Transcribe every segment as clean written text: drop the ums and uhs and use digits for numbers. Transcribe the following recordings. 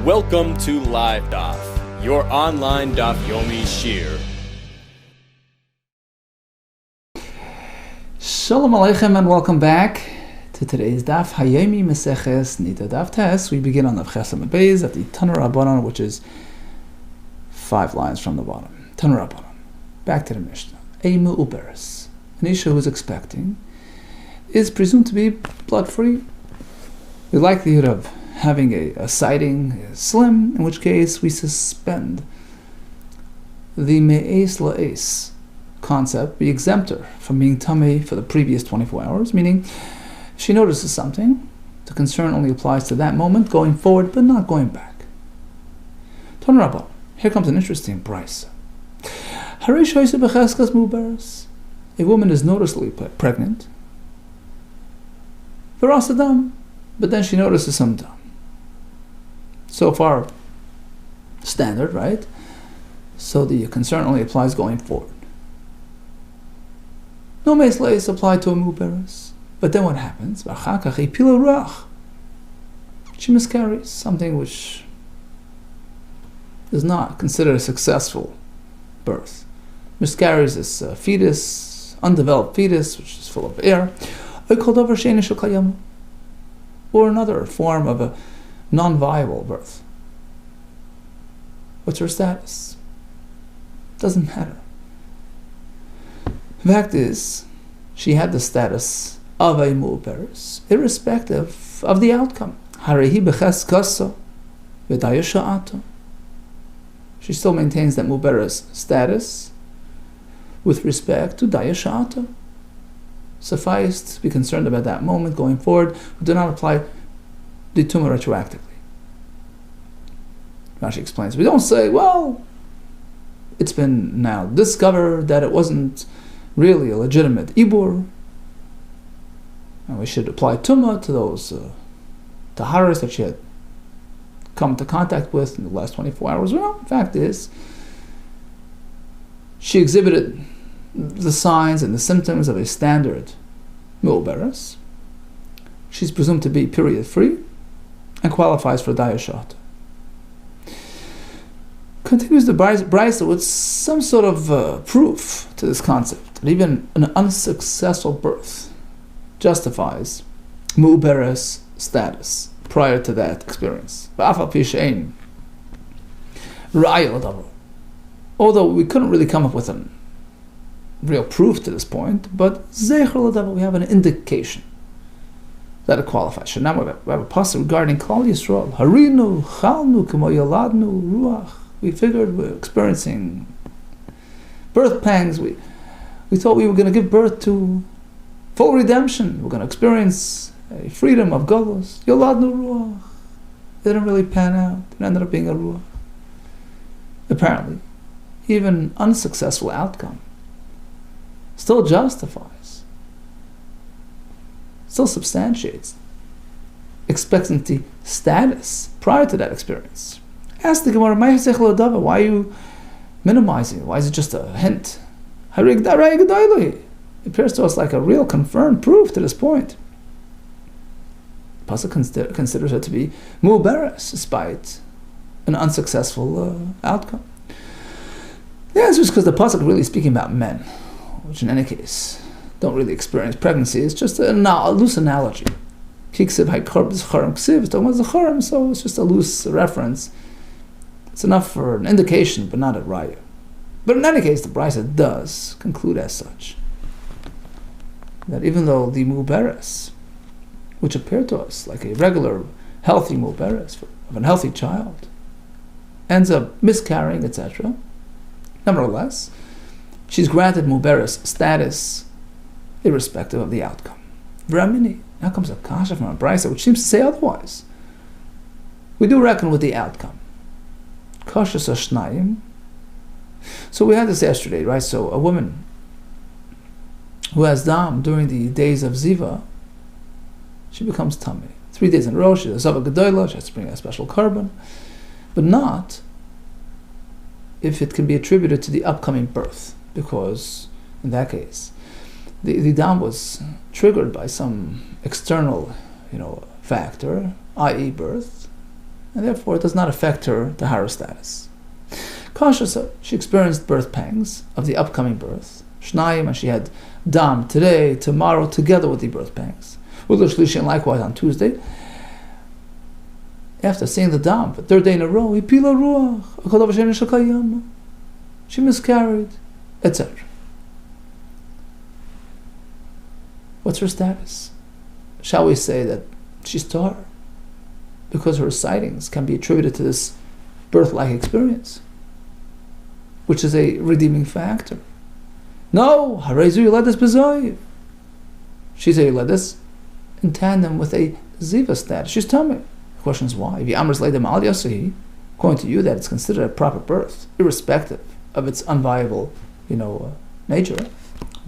Welcome to LiveDaf, your online Daf Yomi Shir. Shalom Aleichem and welcome back to today's Daf Hayomi Meseches NIDDAH Daf Tes. We begin on the Chesam Beis at the Tanur Rabbanon, which is 5 lines from the bottom. Tanur Rabbanon. Back to the Mishnah. Eimu Uberes. An Isha who is expecting is presumed to be blood-free. The likelihood of having a sighting is slim, in which case we suspend the me'es la'es concept, we exempt her from being tamei for the previous 24 hours, meaning if she notices something, the concern only applies to that moment, going forward, but not going back. Ton Rabba, here comes an interesting price. A woman is noticeably pregnant, but then she notices some dam. So far, standard, right? So the concern only applies going forward. No me'es apply to a muberes. But then what happens? She miscarries, something which is not considered a successful birth. Miscarries is a fetus, undeveloped fetus, which is full of air, or another form of a non-viable birth. What's her status? Doesn't matter. The fact is, she had the status of a mu'beres, irrespective of the outcome. She still maintains that mu'beres status with respect to dayasha'ata. Suffice to be concerned about that moment going forward. We do not apply the tumah retroactively. Rashi explains, we don't say, well, it's been now discovered that it wasn't really a legitimate ibur, and we should apply tumah to those taharas that she had come into contact with in the last 24 hours. Well, the fact is, she exhibited the signs and the symptoms of a standard mu'beres. She's presumed to be period-free and qualifies for dayashat. Continues the Brisa with some sort of proof to this concept that even an unsuccessful birth justifies mu'beres status prior to that experience. Although we couldn't really come up with a real proof to this point, but we have an indication that it qualifies. So now we have a passage regarding Klal Yisrael. Harinu, chalnu, k'mo yaladnu, ruach. We figured we're experiencing birth pangs. We thought we were going to give birth to full redemption. We're going to experience a freedom of galus. Yaladnu ruach. It didn't really pan out. It ended up being a ruach. Apparently, even unsuccessful outcome still justifies, still substantiates expectancy status prior to that experience. Ask the Gemara, why are you minimizing it? Why is it just a hint? It appears to us like a real confirmed proof to this point. Pasuk considers it to be mu'beres despite an unsuccessful outcome. The answer is because the pasuk really speaking about men, which in any case don't really experience pregnancy. It's just a loose analogy. Kiksiv haikor b'zacharim ksiv, it's talking about zacharim, so it's just a loose reference. It's enough for an indication, but not a raya. But in any case, the Brisa does conclude as such, that even though the mu'beres, which appear to us like a regular, healthy mu'beres of a healthy child, ends up miscarrying, etc., nevertheless, she's granted mu'beres status irrespective of the outcome. V'ramini, now comes a kasha from a Brisa which seems to say otherwise. We do reckon with the outcome. Kasha sashnayim. So we had this yesterday, right? So a woman who has dam during the days of ziva, she becomes tamei. 3 days in a row, she has a zava gedola, she has to bring a special carbon, but not if it can be attributed to the upcoming birth, because in that case, the dam was triggered by some external, factor, i.e. birth, and therefore it does not affect her tahara status. Kasha, she experienced birth pangs of the upcoming birth. Shnayim, and she had dam today, tomorrow, together with the birth pangs. U'l'shlishi, and likewise on Tuesday. After seeing the dam, the third day in a row, she miscarried, etc. What's her status? Shall we say that she's tahara because her sightings can be attributed to this birth-like experience, which is a redeeming factor? No, harezu yoledes b'zoiv. She's a yoledes in tandem with a ziva status. She's tameh. The question is why? According to you, that it's considered a proper birth, irrespective of its unviable, nature.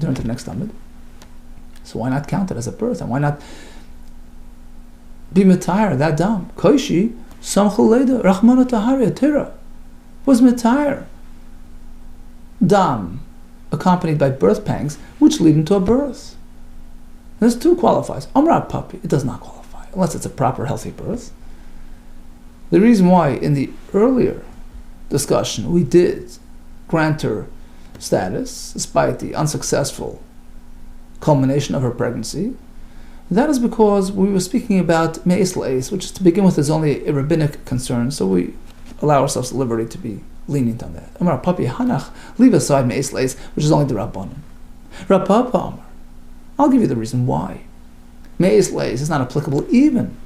Turn to the next Talmud. So why not count it as a birth, and why not be mitayr that dam? Koishi samchul leda parshanut-torah-comment was mitayr dam accompanied by birth pangs, which lead into a birth. There's two qualifiers. Amrat papi, it does not qualify unless it's a proper, healthy birth. The reason why in the earlier discussion we did grant her status, despite the unsuccessful culmination of her pregnancy, that is because we were speaking about me'es le'es, which to begin with is only a rabbinic concern, so we allow ourselves the liberty to be lenient on that. Amar papi hanach, leave aside me'es le'es, which is only the rabbanim. Rav Papa Amar, I'll give you the reason why. Me'es le'es is not applicable even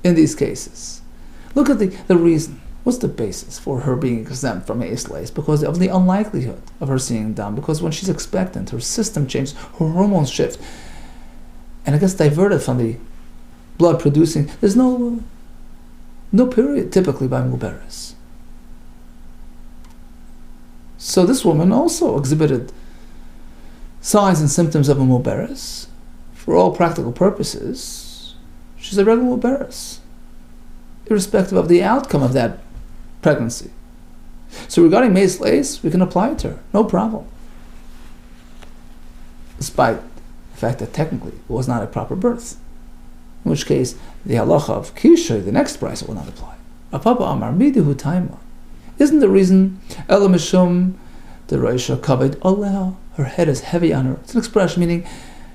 in these cases. Look at the reason. What's the basis for her being exempt from me'es le'es? Because of the unlikelihood of her seeing dam. Because when she's expectant, her system changes, her hormones shift, and it gets diverted from the blood producing. There's no period typically by muberes. So this woman also exhibited signs and symptoms of a muberes. For all practical purposes, she's a regular muberes, irrespective of the outcome of that pregnancy. So regarding me'es le'es, we can apply it to her, no problem. Despite the fact that technically it was not a proper birth. In which case, the halacha of kishay, the next price, will not apply. Apapa amar midihu taima. Isn't the reason ela mishum the reisha kaved aleha? Her head is heavy on her. It's an expression meaning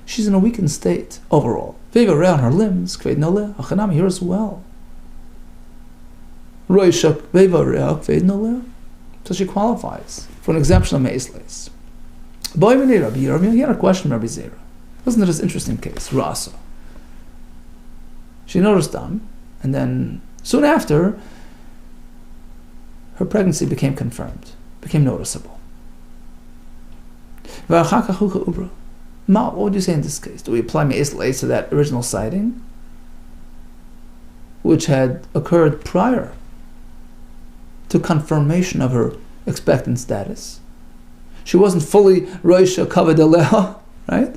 she's in a weakened state overall. Veva on her limbs, kved noleh, achanam here as well. So she qualifies for an exemption of me'es le'es. He had a question from Rabbi Zera. Wasn't it this interesting case? Rasa. She noticed dam, and then soon after, her pregnancy became confirmed, became noticeable. What would you say in this case? Do we apply me'es le'es to that original sighting, which had occurred prior to confirmation of her expectant status? She wasn't fully roisha kaved aleha, right?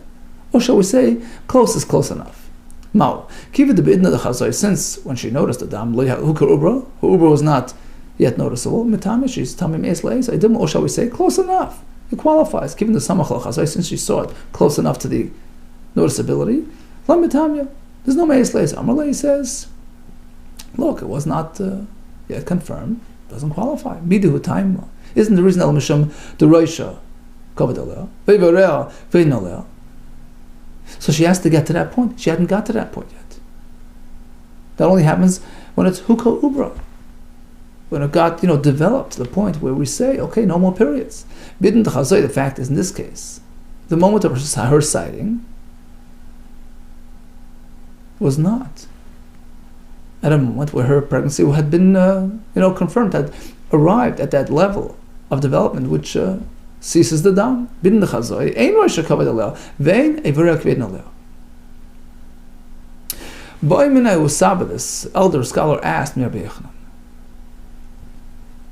Or shall we say, close is close enough. Mao, kiva de bidna de chazoi, since when she noticed the dam, her ubra was not yet noticeable, mitame, she's tamim me'es le'es, or shall we say, close enough. It qualifies, given the samach chazoi, since she saw it close enough to the noticeability. La mitamya, there's no me'es le'es. Amrlei says, look, it was not yet confirmed. Doesn't qualify. Midihu taima. Isn't the reason el mishum the roisha kaved aleha ve'vareha ve'noleh? So she has to get to that point. She hadn't got to that point yet. That only happens when it's hukah ubra, when it got developed to the point where we say, okay, no more periods. Bidin d'chazoi. The fact is, in this case, the moment of her sighting was not at a moment where her pregnancy had been, confirmed, had arrived at that level of development which ceases the dam. Bidin d'chazoi, ein roisha kaved aleha, vein eivareh kved noleh. Bo'imina usaba, this elder scholar asked me, Rabbi Yochanan,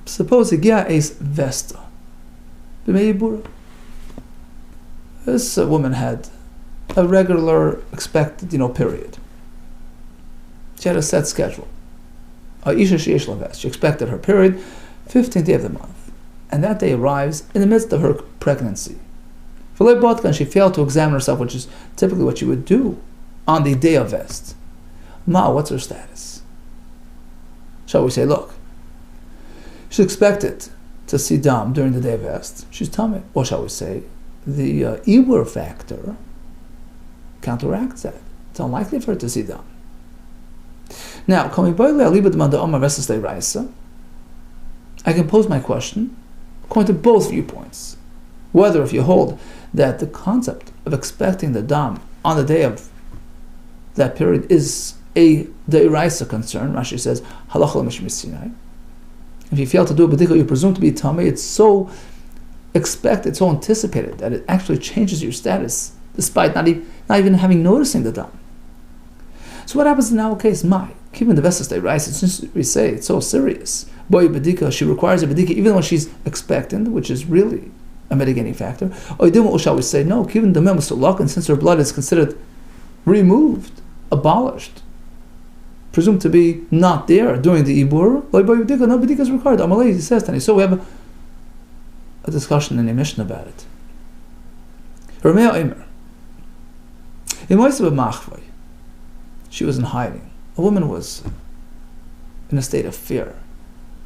suppose higia eis vesta, b'meibura. This woman had a regular expected, period. She had a set schedule. She expected her period 15th day of the month, and that day arrives in the midst of her pregnancy. And she failed to examine herself, which is typically what she would do on the day of Vest. Ma, what's her status? Shall we say, look, she's expected to see dam during the day of fast, she's tamei. Or shall we say, the ibur factor counteracts that. It's unlikely for her to see dam. Now, I can pose my question according to both viewpoints. Whether if you hold that the concept of expecting the dam on the day of that period is a deiraisa concern, Rashi says, halacha l'mishmei Sinai. If you fail to do a b'dika, you presume to be tamei. It's so expected, so anticipated that it actually changes your status, despite not even having noticing the dam. So what happens in our case? Given the vestas deiraisa, since we say it's so serious, boy b'dika, she requires a b'dika even when she's expectant, which is really a mitigating factor. Or shall we say, no, given the mem sulak, and since her blood is considered removed, abolished, presumed to be not there during the ibur, no b'dika is required. Amalei, he says, and so we have a discussion in the Mishnah about it. Rameh Omer, she was in hiding. A woman was in a state of fear,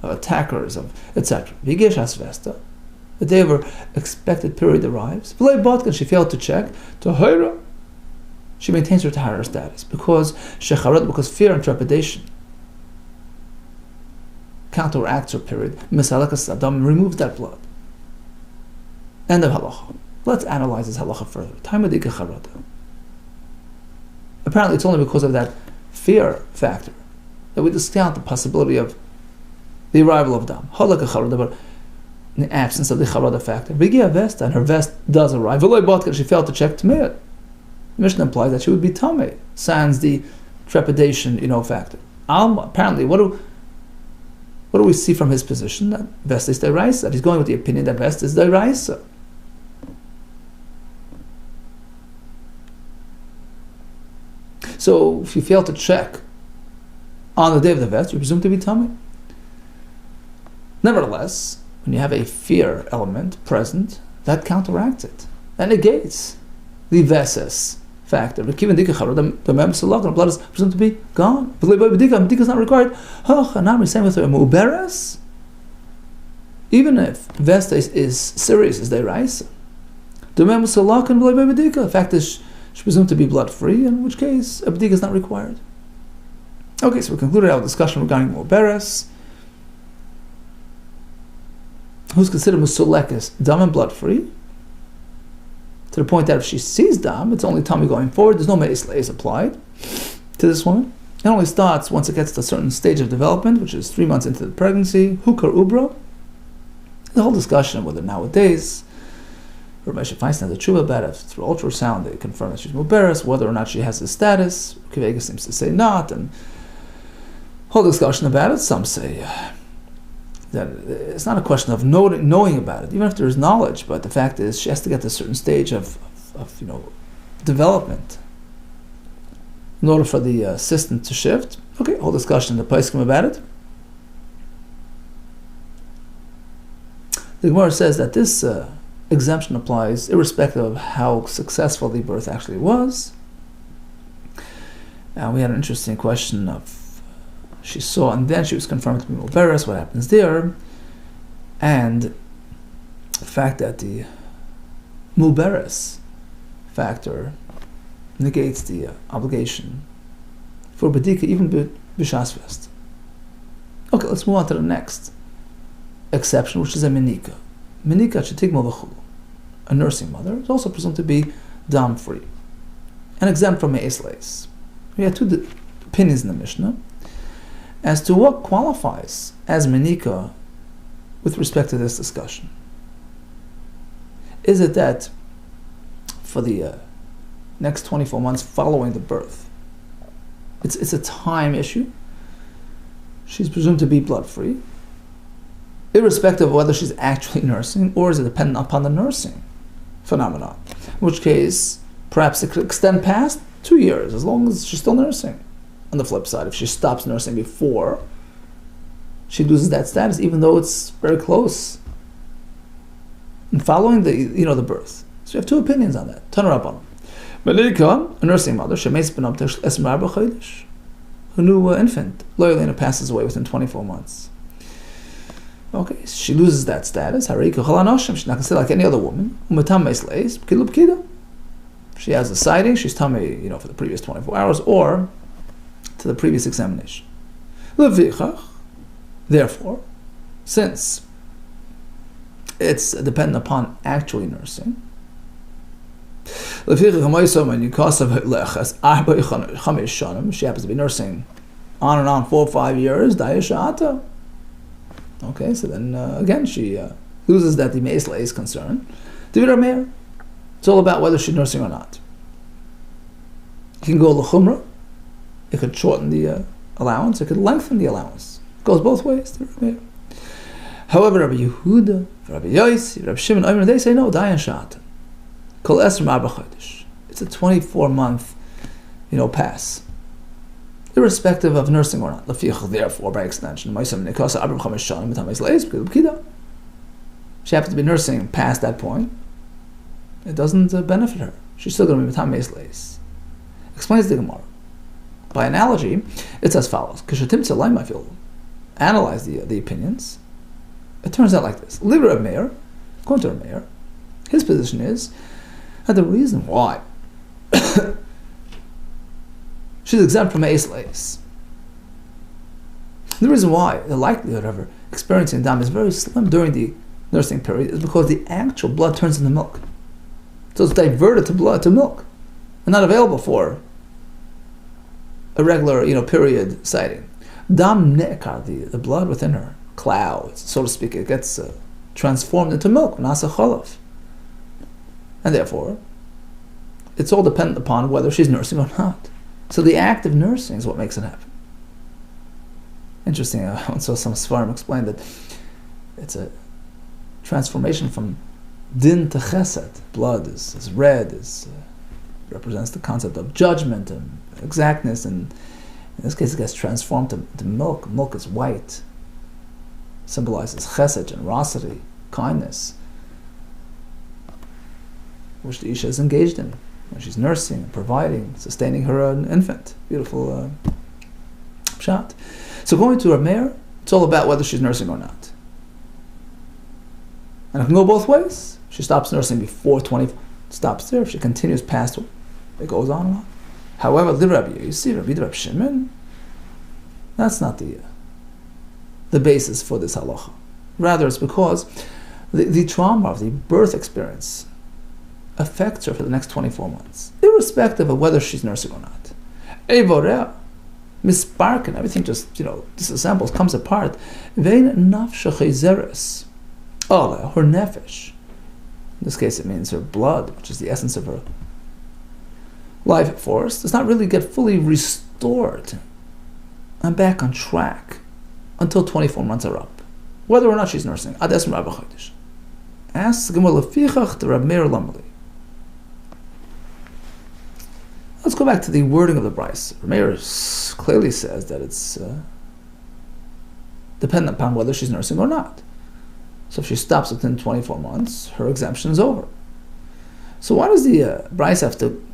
of attackers, of etc. The day of her expected period arrives. She failed to check. She maintains her tahara status because fear and trepidation counteracts her period. Removes that blood. End of halacha. Let's analyze this halacha further. Apparently, it's only because of that fear factor that we discount the possibility of the arrival of dam. But in the absence of the charada factor, and her vest does arrive. She failed to check tamei. The Mishnah implies that she would be tamei, sans the trepidation, factor. Apparently, what do we see from his position? That vest is deiraisa. That he's going with the opinion that vest is deiraisa. So, if you fail to check on the day of the vest, you presume to be tamei. Nevertheless, when you have a fear element present, that counteracts it. That negates the veses factor. The mem salak, the blood is presumed to be gone. B'dika is not required. Same with muberes. Even if vesta is serious, is deiraisa. The mem salak and b'dika. The fact is, she's presumed to be blood free, in which case a b'dika is not required. Okay, so we concluded our discussion regarding muberes, who's considered musulekes, dam and blood free, to the point that if she sees dam, it's only tummy going forward. There's no me'is applied to this woman. It only starts once it gets to a certain stage of development, which is 3 months into the pregnancy. Hukar ubra. The whole discussion of whether nowadays Ramesh Feinstein has a tshuva about it. Through ultrasound, they confirm that she's muberes, whether or not she has this status. Kivega seems to say not, and whole discussion about it. Some say that it's not a question of knowing about it, even if there is knowledge, but the fact is she has to get to a certain stage of development in order for the system to shift. Okay, whole discussion in the Paiskim about it. The Gemara says that this exemption applies irrespective of how successful the birth actually was. And we had an interesting question of she saw, and then she was confirmed to be muberes. What happens there? And the fact that the muberes factor negates the obligation for bedika, even b'shas vest. Okay, let's move on to the next exception, which is a menika. Menika shetigmal v'chulu. A nursing mother is also presumed to be dam free and exempt from me'es leis. We had two opinions in the Mishnah as to what qualifies as menika with respect to this discussion. Is it that for the next 24 months following the birth, it's a time issue? She's presumed to be blood free, irrespective of whether she's actually nursing, or is it dependent upon the nursing phenomenon? In which case, perhaps it could extend past 2 years, as long as she's still nursing. On the flip side, if she stops nursing before, she loses that status, even though it's very close and following the birth. So you have two opinions on that. Turn her up on them. Melika, a nursing mother, her new infant, Loyalina, passes away within 24 months. Okay, she loses that status. She's not considered like any other woman. She has a sighting, she's tummy, for the previous 24 hours, or to the previous examination. Therefore, since it's dependent upon actually nursing, she happens to be nursing on and on 4 or 5 years. Okay, so then again she loses that the meisla is concerned. It's all about whether she's nursing or not. You can go l'chumra. It could shorten the allowance. It could lengthen the allowance. It goes both ways. However, Rabbi Yehuda, Rabbi Yossi, Rabbi Shimon, they say no. Dayan shat. Kol esrim arba chodesh. It's a 24-month, pass, irrespective of nursing or not. Therefore, by extension, she happens to be nursing past that point. It doesn't benefit her. She's still going to be mitameis leis. Explains the Gemara. By analogy, it's as follows. Analyze the opinions. It turns out like this. According to Reb Meir, his position is that the reason why she's exempt from eis leis, the reason why the likelihood of her experiencing dam is very slim during the nursing period is because the actual blood turns into milk. So it's diverted to milk, and not available for a regular, period sighting. Dam ne'kar, the blood within her clouds, so to speak, it gets transformed into milk, nasa cholav. And therefore, it's all dependent upon whether she's nursing or not. So the act of nursing is what makes it happen. Interesting, I once saw some Sfarim explain that it's a transformation from din to chesed. Blood is red, represents the concept of judgment and exactness, and in this case it gets transformed to milk. Milk is white, symbolizes chesed, generosity, kindness, which the Isha is engaged in when she's nursing, providing, sustaining her infant. Beautiful shot. So going to Reb Meir, it's all about whether she's nursing or not. And it can go both ways. She stops nursing before 20, stops there. If she continues past, it goes on and on. However, the Rabbi Yossi, Rabbi Shimon, that's not the basis for this halacha. Rather, it's because the trauma of the birth experience affects her for the next 24 months, irrespective of whether she's nursing or not. Eivoreh, misparkin, everything just, disassembles, comes apart. Vein nafsha chayzeres, her nefesh. In this case, it means her blood, which is the essence of her life force, does not really get fully restored and back on track until 24 months are up, whether or not she's nursing. Asks the Gemara, lefichach the Reb Meir lamali. Let's go back to the wording of the Bryce. Reb Meir clearly says that it's dependent upon whether she's nursing or not. So if she stops within 24 months, her exemption is over. So why does the Bryce have to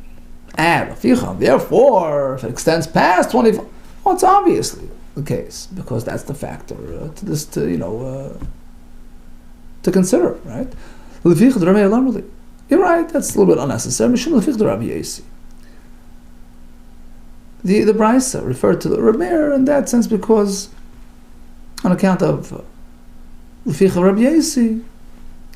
add, therefore, if it extends past 24, well, it's obviously the case, because that's the factor to consider, right? You're right, that's a little bit unnecessary. The Bryce referred to the Reb Meir in that sense because, on account of Rabbi Yossi,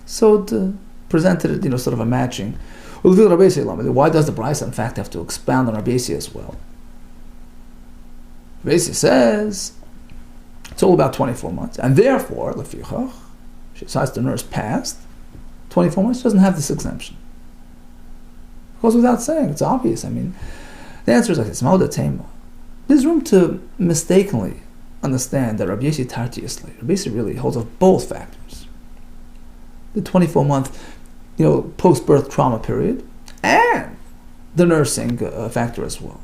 so it presented it, sort of a matching. Why does the Bryce, in fact, have to expound on Rabbi Yossi as well? Rabbi Yossi says it's all about 24 months, and therefore, lefichach, she decides to nurse past 24 months. She doesn't have this exemption. It goes without saying. It's obvious. I mean, the answer is like this: Mauda Tema. There's room to mistakenly understand that Rabbi Yossi tartiously. Rabbi Yossi really holds of both factors: the 24-month, post-birth trauma period, and the nursing factor as well.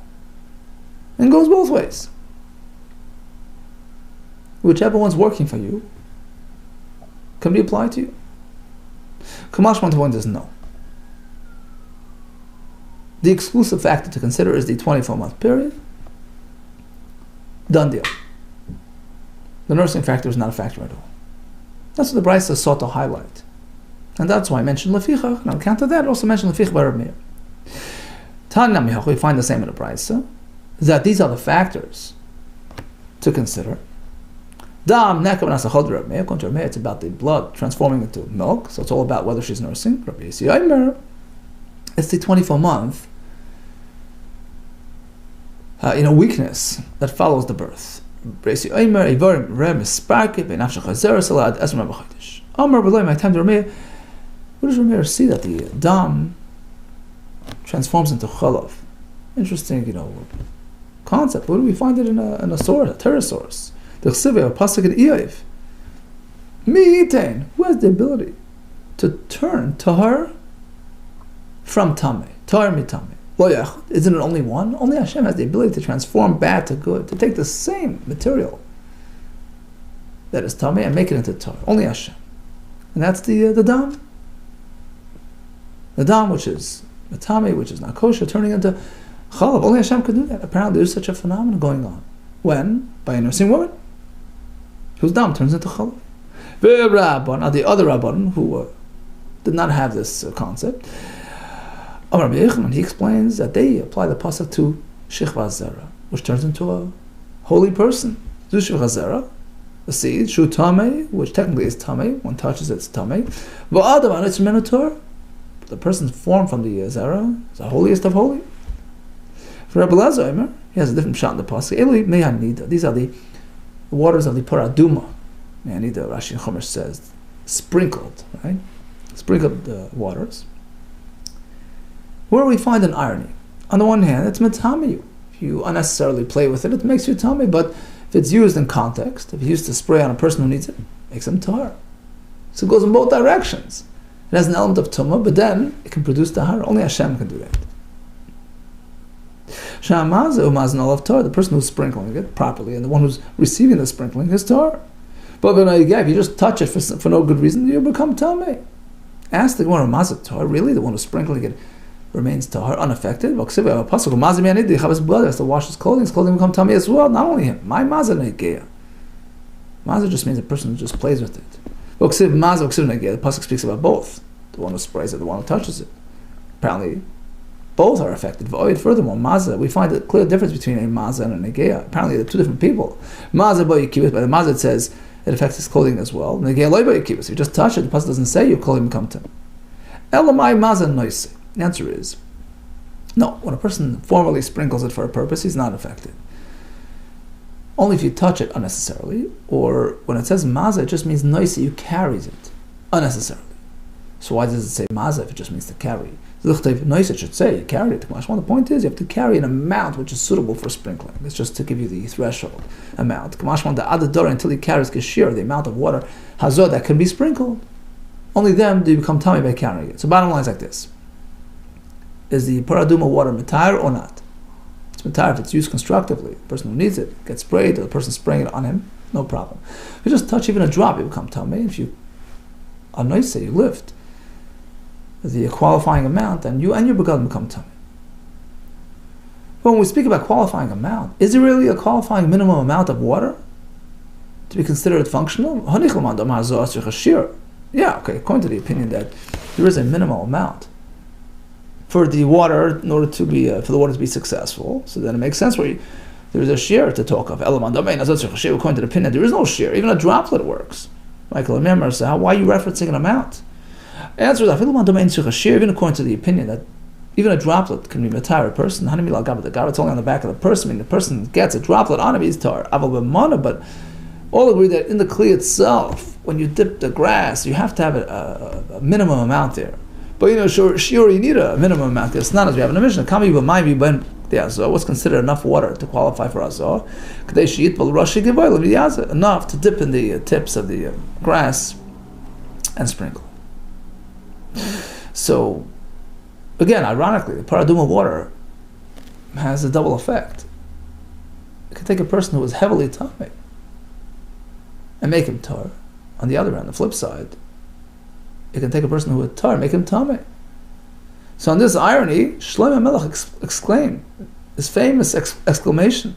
And goes both ways. Whichever one's working for you can be applied to you. Kamash 1 is no. The exclusive factor to consider is the 24-month period. Done deal. The nursing factor is not a factor at all. That's what the Brisa sought to highlight. And that's why I mentioned Lefichach, and on account of that, I also mentioned Lefichach by Rabbi Meir. Tanya Mihach, we find the same in the Brisa, that these are the factors to consider. Dam Nekam Nasachod Rabbi Meir, according to Rabbi Meir, it's about the blood transforming into milk, so it's all about whether she's nursing. Rabbi Yisrael, it's the 24-month weakness that follows the birth. What does Rabbi Meir see that the dam transforms into chalav? Interesting, concept. Where do we find it in a source, a Torah source? The Chsiv, a pasuk in Eiv. Mi'itain, who has the ability to turn tahar from tamei, tahar mitamei. Lo yachud, isn't it only one? Only Hashem has the ability to transform bad to good, to take the same material that is tamei and make it into tahar. Only Hashem, and that's the dam. The dam, which is matame, which is not kosher, turning into chalav. Only Hashem could do that. Apparently, there's such a phenomenon going on. When? By a nursing woman, whose dam turns into chalav. Now the other Rabban, who did not have this concept, Amar Rabbi Yochanan, he explains that they apply the pasuk to Shechva Zera, which turns into a holy person. Zu Shechva Zera, the seed, Shu Tamei, which technically is Tamei, one touches it's Tamei. V'adam Anitz Menu Torah, the person's formed from the Zera is the holiest of holy. For Rabbi Lazar, he has a different shot in the pasuk. Eli Mehan NIDDAH. These are the waters of the paraduma. NIDDAH, Rashi and Chumash says, sprinkled, right? Sprinkled waters. Where we find an irony. On the one hand, it's metame. If you unnecessarily play with it, it makes you tame. But if it's used in context, if it's used to spray on a person who needs it, it makes them tar. So it goes in both directions. It has an element of tumah, but then it can produce tahara. Only Hashem can do that. The person who's sprinkling it properly and the one who's receiving the sprinkling is tar. But if you just touch it for no good reason, you become tameh. Ask the Gemara, mazat tar, really? The one who's sprinkling it remains tahar, unaffected? Has to wash his clothing become tameh as well. Not only him. My mazat negeya. Mazat just means a person who just plays with it. The pasuk speaks about both. The one who sprays it, the one who touches it. Apparently, both are affected. Furthermore, mazah, we find a clear difference between a mazah and a negeya. Apparently, they're two different people. Mazah by yikibus, but the mazah says it affects his clothing as well. Negeya loy by yikibus. If you just touch it, the pasuk doesn't say your clothing become tam. Elamai mazah noise. The answer is no. When a person formally sprinkles it for a purpose, he's not affected. Only if you touch it unnecessarily, or when it says mazah, it just means noise, you carries it unnecessarily. So why does it say mazah if it just means to carry? Noise, it should say you carried it. The point is you have to carry an amount which is suitable for sprinkling. It's just to give you the threshold amount. Until he carries kashir, the amount of water hazor that can be sprinkled. Only then do you become tummy by carrying it. So bottom line is like this. Is the paraduma water matar or not? It's matar if it's used constructively. The person who needs it gets sprayed, or the person spraying it on him, no problem. If you just touch even a drop, you become tummy. If you noise, you lift the qualifying amount, and your begadim become tummy. But when we speak about qualifying amount, is it really a qualifying minimum amount of water to be considered functional? Yeah, okay, according to the opinion that there is a minimal amount for the water in order to be for the water to be successful. So then it makes sense where there is a shear to talk of. According to the opinion, there is no shear. Even a droplet works. Michael, remember, so why are you referencing an amount? Answer is, even according to the opinion that even a droplet can be matar a person. It's only on the back of the person. I mean, the person gets a droplet on him, he's tar. But all agree that in the kli itself, when you dip the grass, you have to have a minimum amount there. But sure, you need a minimum amount. It's not as we have in the Mishnah. What's considered enough water to qualify for azor? Enough to dip in the tips of the grass and sprinkle. So, again, ironically, the paraduma water has a double effect. It can take a person who is heavily tamei and make him tar. On the other hand, the flip side, it can take a person who is tar and make him tamei. So on this irony, Shlomo Melech exclaimed his famous exclamation.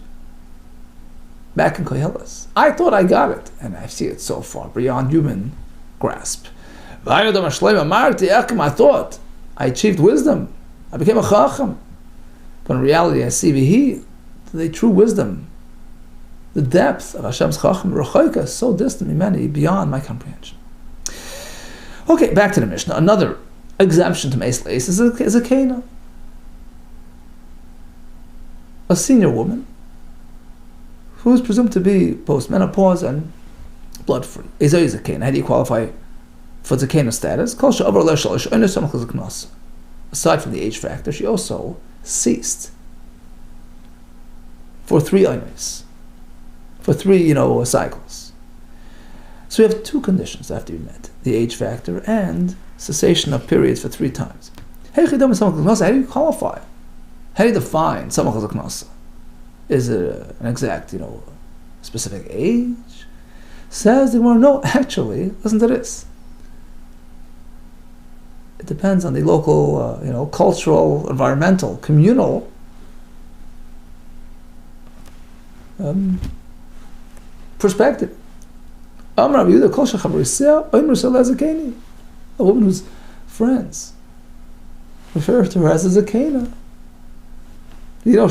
back in Koheles. I thought I got it, and I see it so far beyond human grasp. I thought I achieved wisdom. I became a chacham. But in reality, I see the true wisdom, the depth of Hashem's chacham, rechoika, so distant, many, beyond my comprehension. Okay, back to the Mishnah. Another exemption to Meis Leis is a Kana, a senior woman who is presumed to be post-menopause and blood-free. Is a Kana. How do you qualify for Zakena status? Aside from the age factor, she also ceased for 3 aynos, for 3 cycles. So we have 2 conditions that have to be met: the age factor and cessation of periods for 3 times. How do you qualify? How do you define samach l'knasa? Is it an exact, specific age? Says the Gemara, no, actually, listen to this. It depends on the local, cultural, environmental, communal perspective. A woman whose friends refer to her as a zakena.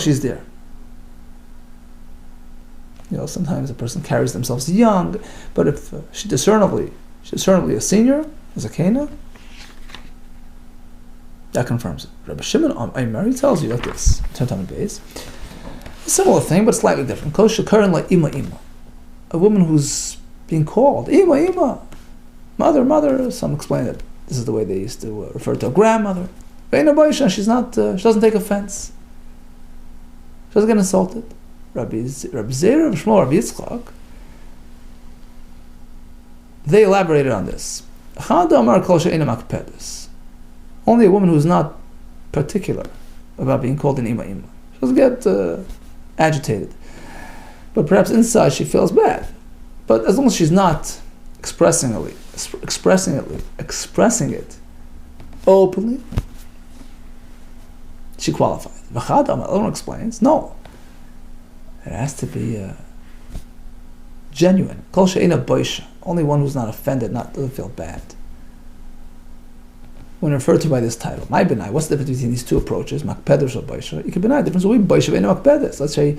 She's there. Sometimes a person carries themselves young, but if she's discernibly a senior, a zakena, that confirms it. Rabbi Shimon Omer tells you like this, Talmud Bavli. A similar thing, but slightly different. A woman who's being called Ima, mother. Some explain that this is the way they used to refer to a grandmother. She's not. She doesn't take offense. She doesn't get insulted. Rabbi Zera, Rabbi Shmuel, Rabbi Yitzchak, they elaborated on this. Only a woman who's not particular about being called an ima. She doesn't get agitated. But perhaps inside she feels bad. But as long as she's not expressing it openly, she qualifies. V'chadam explains, no. It has to be genuine. Kol she'ena boisha. Only one who's not offended, doesn't feel bad. When referred to by this title, my benai, what's the difference between these 2 approaches? Makpedes or boisha. You can benai. The difference will be boisha and makpedes. Let's say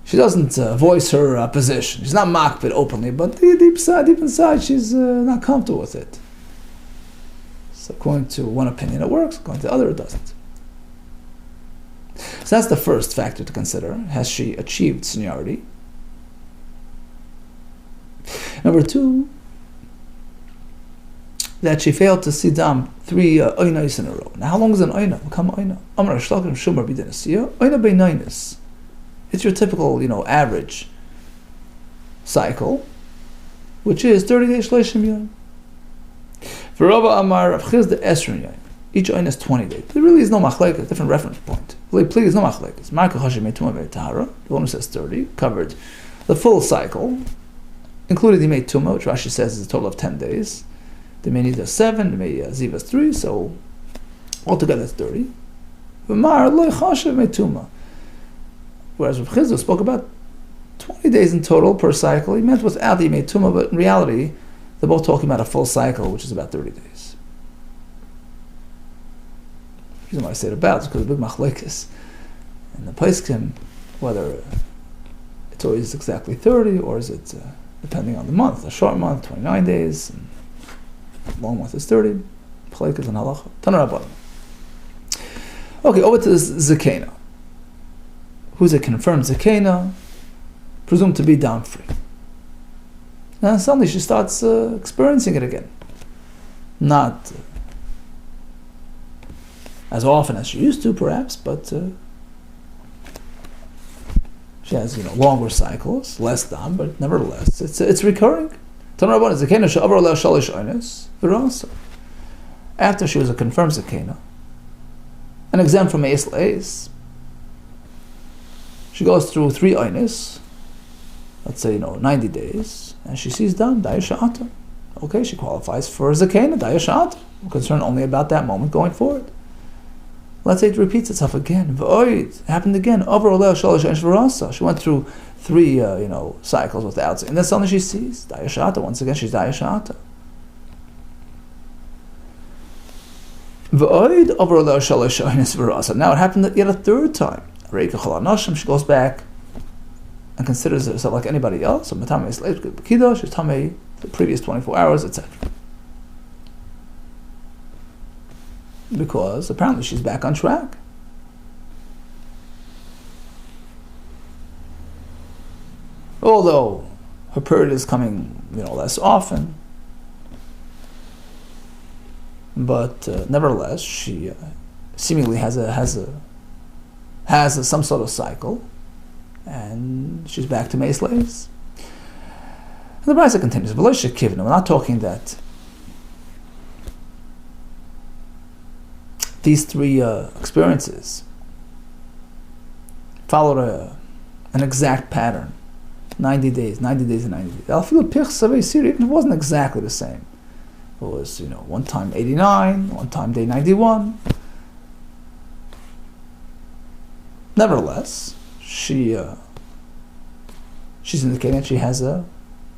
she doesn't voice her position. She's not makped openly, but deep inside, she's not comfortable with it. So according to one opinion, it works. According to the other, it doesn't. So that's the first factor to consider. Has she achieved seniority? Number 2, that she failed to see dam 3 oinos in a row. Now, how long is an oina? Become oina. Amar shlakim shumar b'dinasiyah. Oina b'nainis. It's your typical, average cycle, which is 30 days shleishim yom. For Rava Amar Rav Chizda Esrin yom. Each oina is 20 days. There really is no machlekes, a different reference point. Please, no machlekes. Marka Hashem Meituma Ve'Tahara, the one who says 30, covered the full cycle, including the Meituma, which Rashi says is a total of 10 days. The may need 7, the may Zivas 3, so altogether it's 30. V'mar Lo Chashev Meituma. Whereas Rav Chizda spoke about 20 days in total per cycle. He meant without the Meituma, but in reality, they're both talking about a full cycle, which is about 30 days. The reason why I say it about is because the big machlekes and the paiskim, whether it's always exactly 30 or is it depending on the month, a short month, 29 days, and a long month is 30, machlekes and halacha. Tanar Rabbanan. Okay, over to this zakena. Who's a confirmed zakena, presumed to be dam-free. And suddenly she starts experiencing it again. Not as often as she used to, perhaps, but she has longer cycles, less dam, but nevertheless, it's recurring. After she was a confirmed zakena, and exempt from Meis Leis, she goes through 3 aynos, let's say 90 days, and she sees dam, daya sha'ata. Okay, she qualifies for zakena, daya sha'ata. We're concerned only about that moment going forward. Let's say it repeats itself again. V'oid, happened again. Over oleh shalosh einos v'rasa. She went through 3 cycles without seeing. And then suddenly she sees dayashata. Once again, she's dayashata. V'oid over oleh shalosh einos v'rasa. Now it happened yet a 3rd time. Reika chol anoshim. She goes back and considers herself like anybody else. So matamei slave b'kidah. She's tamei the previous 24 hours, etc. Because apparently she's back on track. Although her period is coming, less often, but nevertheless, she seemingly has some sort of cycle, and she's back to Meis Leis. And the Brisa continues. We're not talking that these 3 experiences followed an exact pattern. 90 days, 90 days, and 90 days. Even if it wasn't exactly the same. It was, one time 89, one time day 91. Nevertheless, she's indicating that she has a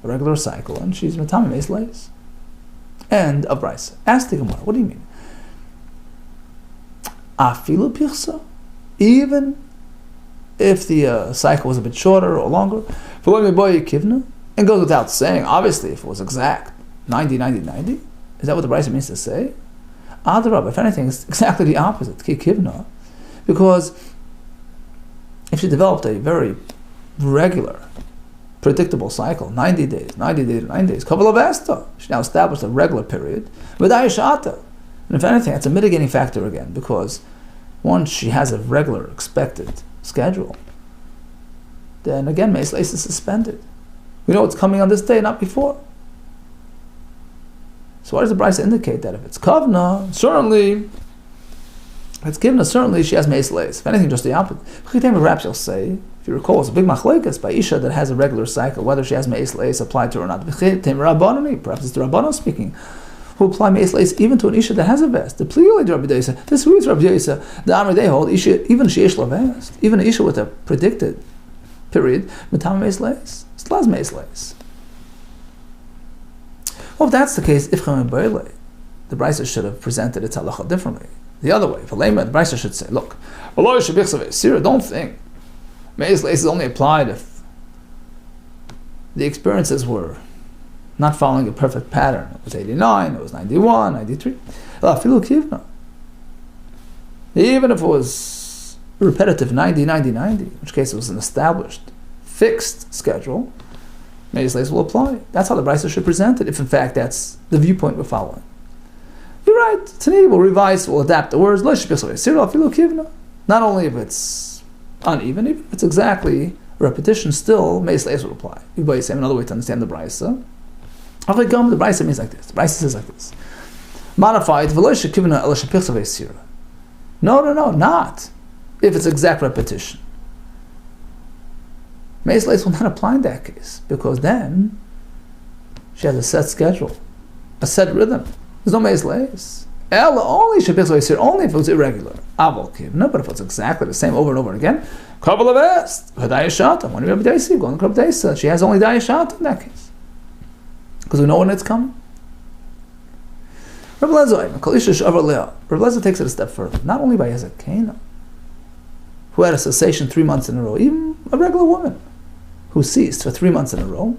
regular cycle, and she's Matami Meis Leis. And a Brisa. Ask the Gemara, what do you mean? Afilu pirsa, even if the cycle was a bit shorter or longer, and goes without saying, obviously, if it was exact 90, 90, 90, is that what the Brisa means to say? Adarab, if anything, it's exactly the opposite, kivna, because if she developed a very regular, predictable cycle, 90 days, 90 days, 90 days, couple of Esther, she now established a regular period, V'dayashata. And if anything, it's a mitigating factor again, because once she has a regular expected schedule, then again, Meis Leis is suspended. We know it's coming on this day, not before. So why does the Brisa indicate that if it's Kavna, certainly, if it's Kivna, certainly she has Meis Leis. If anything, just the opposite. Perhaps you'll say, if you recall, it's a big machlekes by Isha that has a regular cycle, whether she has Meis Leis applied to her or not. Perhaps it's the Rabbanon speaking, who apply Meis Leis even to an Isha that has a vest. The Plioli de Rabbi Deisa, this reads Rabbi Deisa, the Amr they hold, Isha, even Sheish Lavest, even an Isha with a predicted period, Matam Meis Leis, Stlaz Meis Leis. Well, if that's the case, Ifcham and Beile, the Brisa should have presented its halacha differently. The other way, for Lema, the Brisa should say, look, don't think Meis Leis is only applied if the experiences were not following a perfect pattern. It was 89, it was 91, 93. Even if it was repetitive 90, 90, 90, in which case it was an established, fixed schedule, Meis Leis will apply. That's how the Brisa should present it, if in fact that's the viewpoint we're following. You're right, Tani will revise, will adapt the words, not only if it's uneven, even if it's exactly repetition, still Meis Leis will apply. Another way to understand the Brisa. The Brisa means like this. The Brisa says like this. Modified, no, not if it's exact repetition. Meis Leis will not apply in that case, because then she has a set schedule, a set rhythm. There's no Meis Leis. Only if it was irregular. But if it's exactly the same over and over again, couple of est, Dayashata. When you have Dayasi, go on the Dayasa. She has only Dayashata in that case, because we know when it's coming. Rabbi Lezer takes it a step further. Not only by Ezekina, who had a cessation 3 months in a row, even a regular woman who ceased for 3 months in a row.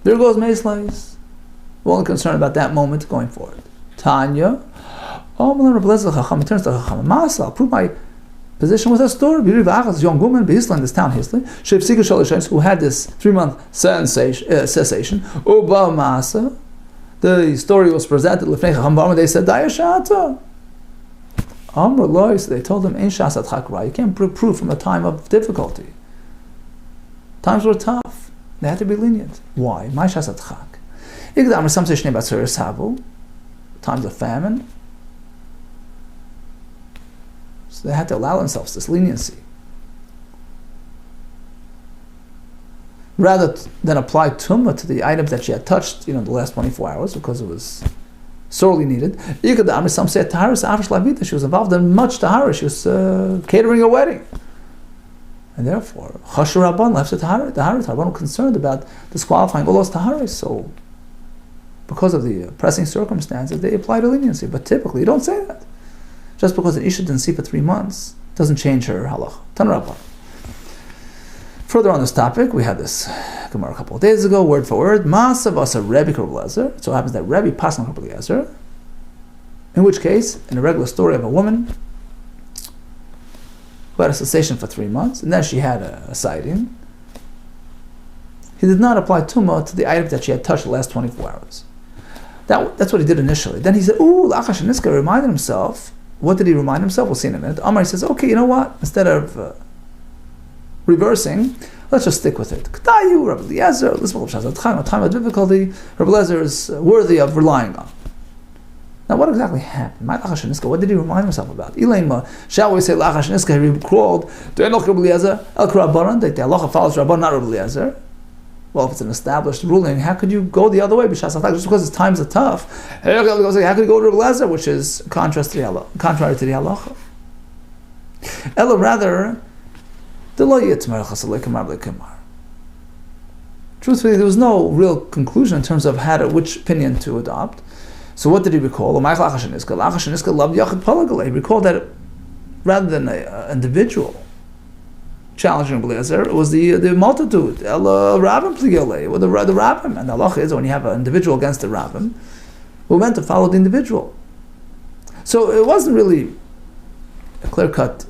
There goes Meis Leis. We're only concerned about that moment going forward. Tanya, Rabbi Lezer Chacham turns to Chacham. Masa, I'll prove my position with a story. This young woman, Hisla, in this town, Hisla, who had this 3 month cessation. Uba Masa. The story was presented. They said, Dayashata. Amr Lois, they told him, Ein Shasat Chakra. You can't prove from a time of difficulty. Times were tough. They had to be lenient. Why? My Shasat Chak. Some say Shnei Batzer Sabu. Times of famine. So they had to allow themselves this leniency. Rather than apply tumma to the items that she had touched, the last 24 hours, because it was sorely needed. Some say she was involved in much tahara. She was catering a wedding. And therefore, Chashu Rabban left the tahara. The Rabban were concerned about disqualifying all those taharas. So, because of the pressing circumstances, they applied a leniency. But typically, you don't say that. Just because an Isha didn't see for 3 months doesn't change her halacha. Tan Rabban. Further on this topic, we had this Gemara a couple of days ago, word for word. Masav asa Rebbe Kabbalah. So it happens that Rebbe passed on Kabbalah. In which case, in a regular story of a woman who had a cessation for 3 months, and then she had a sighting, he did not apply tumah to the items that she had touched the last 24 hours. That's what he did initially. Then he said, Lachash and Niska reminded himself. What did he remind himself? We'll see in a minute. Amar says, okay, you know what? Instead of reversing, let's just stick with it. K'tayu, Rabbi Eliezer, time of difficulty, Rabbi Eliezer is worthy of relying on. Now, what exactly happened? What did he remind himself about? Shall we say Lachash Niska? He recalled, do I know Rabbi Eliezer? El Rabbanan, that the halacha follows Rabban, not Rabbi Eliezer. Well, if it's an established ruling, how could you go the other way? Just because his times are tough, how could you go to Rabbi Eliezer, which is contrary to the halacha? Ella, rather, truthfully, there was no real conclusion in terms of which opinion to adopt. So what did he recall? He recalled that rather than an individual challenging Eliezer, it was the multitude, the Rabbim. And the halacha is when you have an individual against the Rabbim, we're meant to follow the individual. So it wasn't really a clear-cut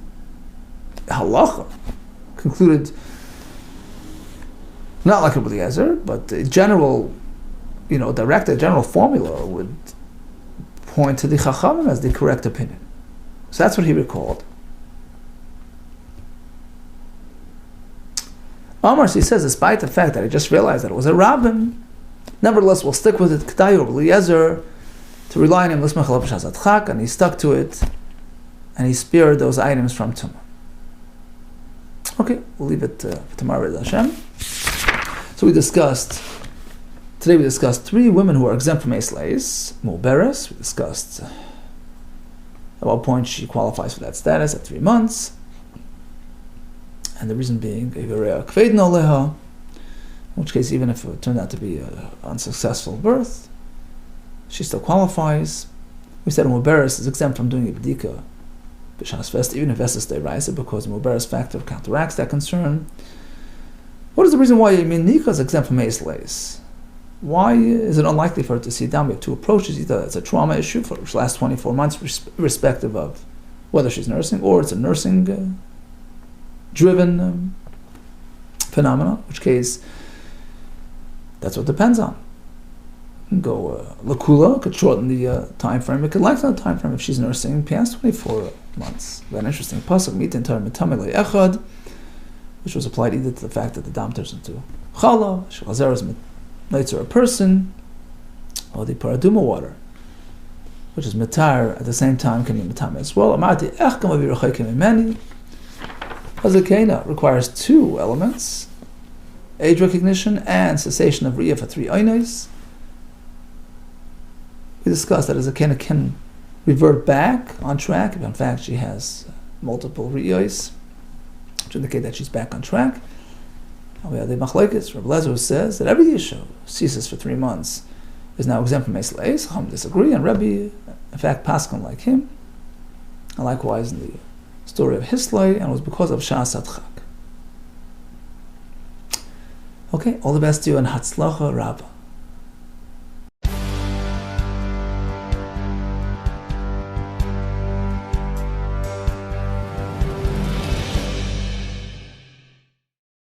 halacha concluded, not like Rabbi Eliezer, but a general, directed general formula would point to the Chachamim as the correct opinion. So that's what he recalled. Amar, he says, despite the fact that he just realized that it was a Rabbim, nevertheless, we'll stick with it, K'tayu Rabbi Eliezer, to rely on him, and he stuck to it, and he spared those items from Tumah. Okay, we'll leave it for tomorrow, B'ez Hashem. So today we discussed 3 women who are exempt from Eisleis, Mu'beres. We discussed at what point she qualifies for that status at 3 months. And the reason being, in which case, even if it turned out to be an unsuccessful birth, she still qualifies. We said Mu'beres is exempt from doing a b'dika b'shas fest, even if Vestas deraisa, because the Mu'beres factor counteracts that concern. What is the reason why Nika is exempt from Eisleis? Why is it unlikely for her to see down? We have 2 approaches. Either it's a trauma issue for the last 24 months, irrespective of whether she's nursing, or it's a nursing driven phenomenon, in which case that's what depends on. Go lakula could shorten the time frame. It could lengthen the time frame if she's nursing past 24 months. We had an interesting pasuk, mitin tar mitamei echad, which was applied either to the fact that the dam turns into chala, shalazer is mitzer a person, or the paraduma water, which is mitar at the same time can be mitame as well. Amarti ech kama v'rachaykim imeni. Hazakena requires 2 elements: age recognition and cessation of riyah for 3 einos. We discussed that Hazakena can revert back on track if in fact she has multiple riyos, which indicate that she's back on track. And we have the machlekes, Rabbi Eliezer says that every Yisha who ceases for 3 months is now exempt from Eisleis. Chacham disagree, and Rabbi, in fact, paskin like him. And likewise in the story of Hislay, and it was because of Shas Adchak. Okay, all the best to you, and Hatzlacha Rabbah.